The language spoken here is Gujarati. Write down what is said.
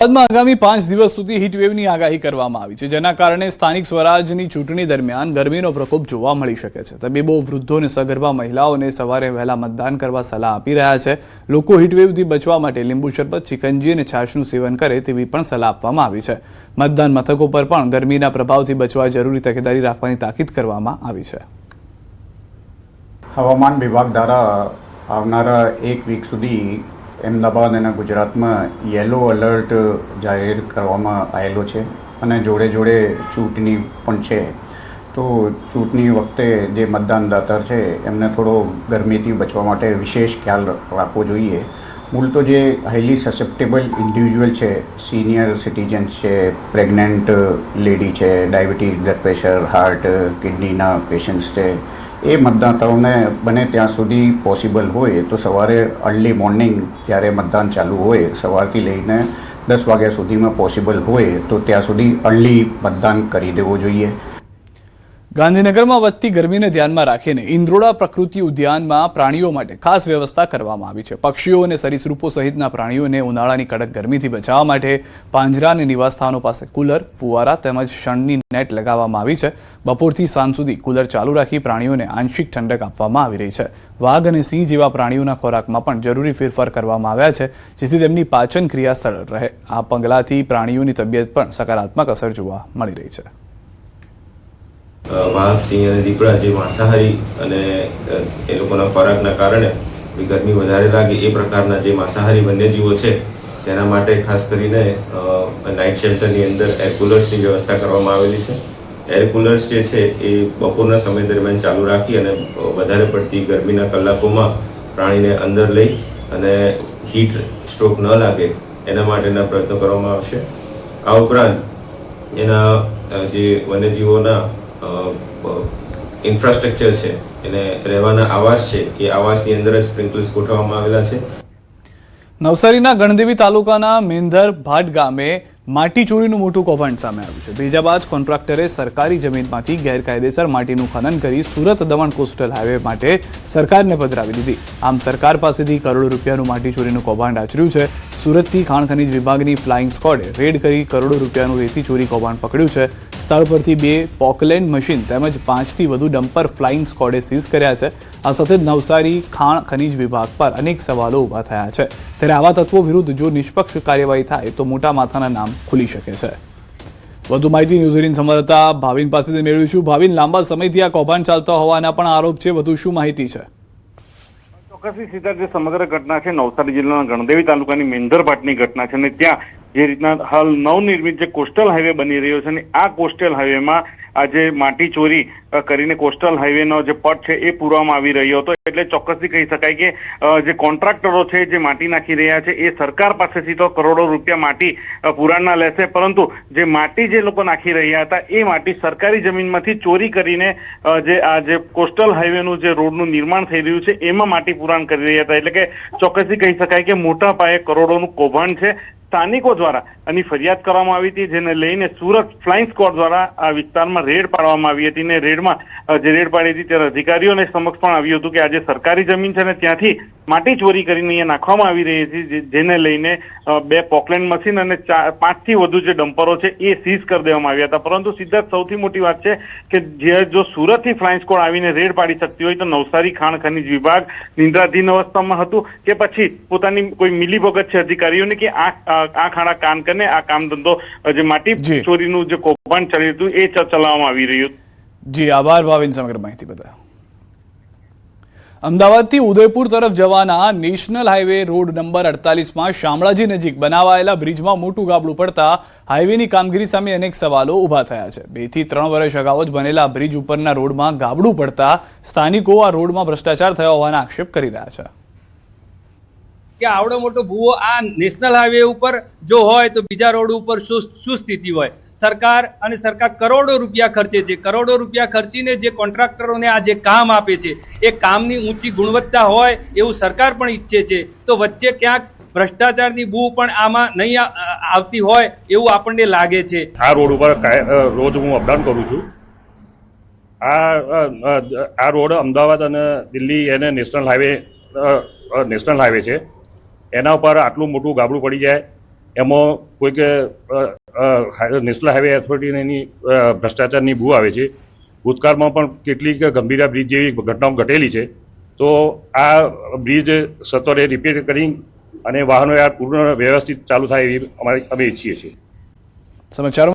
અમદાવાદમાં આગામી 5 દિવસ સુધી હીટવેવની આગાહી કરવામાં આવી છે, જેના કારણે સ્થાનિક સ્વરાજની ચૂંટણી દરમિયાન ગરમીનો પ્રકોપ જોવા મળી શકે છે. તબીબો વૃદ્ધો અને સગર્ભા મહિલાઓને સવારે વહેલા મતદાન કરવા સલાહ આપી રહ્યા છે. લોકો હીટવેવથી બચવા માટે લીંબુ શરબત, ચિકંજી અને છાશનું સેવન કરે તેવી પણ સલાહ આપવામાં આવી છે. મતદાન મથકો પર પણ ગરમીના પ્રભાવથી બચવા જરૂરી તકેદારી રાખવાની તાકીદ કરવામાં આવી છે. હવામાન વિભાગ દ્વારા આવનારા 1 વીક સુધી અમદાવાદ અને ગુજરાતમાં યલો એલર્ટ જાહેર કરવામાં આવેલો છે અને જોડે જોડે ચૂંટણી પણ છે. તો ચૂંટણી વખતે જે મતદાનદાતા છે એમને થોડો ગરમીથી બચવા માટે વિશેષ ખ્યાલ રાખવો જોઈએ. મૂળ તો જે હાઈલી સસેપ્ટેબલ ઇન્ડિવિજ્યુઅલ છે, સિનિયર સિટીઝન્સ છે, પ્રેગ્નન્ટ લેડી છે, ડાયાબિટીસ, બ્લડ પ્રેશર, હાર્ટ, કિડનીના પેશન્ટ્સ છે, એ મતદાતાઓને બને ત્યાં સુધી પોસિબલ હોય તો સવારે અર્લી મોર્નિંગ જ્યારે મતદાન ચાલુ હોય સવારથી લઈને 10 વાગ્યા સુધીમાં પોસિબલ હોય તો ત્યાં સુધી અર્લી મતદાન કરી દેવું જોઈએ. ગાંધીનગરમાં વધતી ગરમીને ધ્યાનમાં રાખીને ઇન્દ્રોડા પ્રકૃતિ ઉદ્યાનમાં પ્રાણીઓ માટે ખાસ વ્યવસ્થા કરવામાં આવી છે. પક્ષીઓ અને સરીસૃપો સહિતના પ્રાણીઓને ઉનાળાની કડક ગરમીથી બચાવવા માટે પાંજરા અને નિવાસસ્થાનો પાસે કુલર, ફુવારા તેમજ શણની નેટ લગાવવામાં આવી છે. બપોરથી સાંજ સુધી કુલર ચાલુ રાખી પ્રાણીઓને આંશિક ઠંડક આપવામાં આવી રહી છે. વાઘ અને સિંહ જેવા પ્રાણીઓના ખોરાકમાં પણ જરૂરી ફેરફાર કરવામાં આવ્યા છે, જેથી તેમની પાચન ક્રિયા સરળ રહે. આ પગલાંથી પ્રાણીઓની તબિયત પણ સકારાત્મક અસર જોવા મળી રહી છે. વાઘ, સિંહ અને દીપડા જે માંસાહારી અને એ લોકોના ખોરાકના કારણે ગરમી વધારે લાગે એ પ્રકારના જે માંસાહારી વન્યજીવો છે તેના માટે ખાસ કરીને નાઇટ શેલ્ટરની અંદર એર કુલર્સની વ્યવસ્થા કરવામાં આવેલી છે. એર કુલર્સ જે છે એ બપોરના સમય દરમિયાન ચાલુ રાખી અને વધારે પડતી ગરમીના કલાકોમાં પ્રાણીને અંદર લઈ અને હીટ સ્ટ્રોક ન લાગે એના માટેના પ્રયત્નો કરવામાં આવશે. આ ઉપરાંત એના જે વન્યજીવોના ઇન્ફ્રાસ્ટ્રક્ચર છે, એને રહેવાના આવાસ છે, એ આવાસની અંદર જ સ્પ્રિંકલર્સ ગોઠવવામાં આવેલા છે. નવસારીના ગણદેવી તાલુકાના મેંધર ભાટ ગામે માટી ચોરીનું મોટું કૌભાંડ સામે આવ્યું છે. ત્રીજાબાજ કોન્ટ્રાક્ટરે સરકારી જમીનમાંથી ગેરકાયદેસર માટીનું ખનન કરી સુરત દમણ કોસ્ટલ હાઈવે માટે સરકારને પધરાવી દીધી. આમ સરકાર પાસેથી કરોડો રૂપિયાનું માટી ચોરીનું કૌભાંડ આચર્યું છે. સુરતથી ખાણ ખનીજ વિભાગની ફ્લાઇંગ સ્કોડે રેડ કરી કરોડો રૂપિયાનું રેતી ચોરી કૌભાંડ પકડ્યું છે. સ્થળ પરથી 2 પોકલેન્ડ મશીન તેમજ 5થી વધુ ડમ્પર ફ્લાઇંગ સ્કોડે સીઝ કર્યા છે. આ સાથે નવસારી ખાણ ખનીજ વિભાગ પર અનેક સવાલો ઊભા થયા છે. ત્યારે આવા તત્વો વિરુદ્ધ જો નિષ્પક્ષ કાર્યવાહી થાય તો મોટા માથાના નામ ખુલી શકે છે. વધુ માહિતી ન્યૂઝ 18 સંવાદદાતા ભાવિન પાસેથી મેળવીશું. ભાવિન, લાંબા સમયથી આ કૌભાંડ ચાલતો હોવાના પણ આરોપ છે, વધુ શું માહિતી છે? ચોક્કસથી સીધા જે સમગ્ર ઘટના છે નવસારી જિલ્લાના ગણદેવી તાલુકાની મેંધર ભાટની ઘટના છે અને ત્યાં જે રીતના હાલ નવનિર્મિત જે કોસ્ટલ હાઈવે બની રહ્યો છે અને આ કોસ્ટલ હાઈવેમાં આજે માટી ચોરી કરીને કોસ્ટલ હાઈવેનો જે પટ છે એ પૂરવામાં આવી રહ્યો હતો. એટલે ચોક્કસથી કહી શકાય કે જે કોન્ટ્રાક્ટરો છે જે માટી નાખી રહ્યા છે એ સરકાર પાસેથી તો કરોડો રૂપિયા માટી પુરાણના લેશે, પરંતુ જે માટી જે લોકો નાખી રહ્યા હતા એ માટી સરકારી જમીનમાંથી ચોરી કરીને જે કોસ્ટલ હાઈવેનું જે રોડનું નિર્માણ થઈ રહ્યું છે એમાં માટી પુરાણ કરી રહ્યા હતા. એટલે કે ચોક્કસથી કહી શકાય કે મોટા પાયે કરોડોનું કૌભાંડ છે. સ્થાનિકો દ્વારા આની ફરિયાદ કરવામાં આવી હતી, જેને લઈને સુરત ફ્લાઇંગ સ્કોડ દ્વારા આ વિસ્તારમાં રેડ પાડવામાં આવી હતી. ને રેડમાં જે રેડ પાડી હતી ત્યારે અધિકારીઓને સમક્ષ પણ આવ્યું હતું કે આજે સરકારી જમીન છે ને ત્યાંથી માટી ચોરી કરીને અહીંયા નાખવામાં આવી રહી હતી, જેને લઈને 2 પોકલેન્ડ મશીન અને 5થી વધુ જે ડમ્પરો છે એ સીઝ કરી દેવામાં આવ્યા હતા. પરંતુ સીધા સૌથી મોટી વાત છે કે જો સુરતથી ફ્લાઇંગ સ્કોડ આવીને રેડ પાડી શકતી હોય તો નવસારી ખાણ ખનીજ વિભાગ નિંદ્રાધીન અવસ્થામાં હતું કે પછી પોતાની કોઈ મિલીભગત છે અધિકારીઓને કે આ ખાડા કામ કરીને આ કામ ધંધો જે માટી ચોરીનું જે કૌભાંડ ચાલી હતું એ ચલાવવામાં આવી રહ્યું. જી આભાર ભાવિન, સમગ્ર માહિતી બદલ. અમદાવાદથી ઉદયપુર તરફ જવાના નેશનલ હાઈવે રોડ નંબર 48માં શામળાજી નજીક બનાવાયેલા બ્રિજમાં મોટું ગાબડું પડતા હાઈવેની કામગીરી સામે અનેક સવાલો ઊભા થયા છે. 2 થી 3 વર્ષ અગાઉ જ બનેલા બ્રિજ ઉપરના રોડમાં ગાબડું પડતા સ્થાનિકો આ રોડમાં ભ્રષ્ટાચાર થયો હોવાના આક્ષેપ કરી રહ્યા છે. કે આવડો મોટો ભૂવો આ નેશનલ હાઈવે ઉપર જો હોય તો બીજા રોડ ઉપર શું સ્થિતિ હોય? સરકાર કરોડો રૂપિયા ખર્ચે છે. કરોડો રૂપિયા ખર્ચીને જે કોન્ટ્રાક્ટરોને આ જે કામ આપે છે એ કામની ઊંચી ગુણવત્તા હોય એવું સરકાર પણ ઈચ્છે છે. તો વચ્ચે ક્યાંક ભ્રષ્ટાચારની બૂ પણ આમાં નહીં આવતી હોય એવું આપણને લાગે છે. આ રોડ ઉપર રોજ હું અપડાઉન કરું છું. આ રોડ અમદાવાદ અને દિલ્હી એને નેશનલ હાઈવે છે. એના ઉપર આટલું મોટું ગાબડું પડી જાય એમાં કોઈક નેશનલ હાઈવે ઓથોરિટીની એની ભ્રષ્ટાચારની બૂ આવે છે. ભૂતકાળમાં પણ કેટલીક ગંભીરા બ્રિજ જેવી ઘટનાઓ ઘટેલી છે. તો આ બ્રિજ સત્વરે રિપેર કરી અને વાહનો પૂર્ણ વ્યવસ્થિત ચાલુ થાય એવી અમે ઈચ્છીએ છીએ. સમાચારો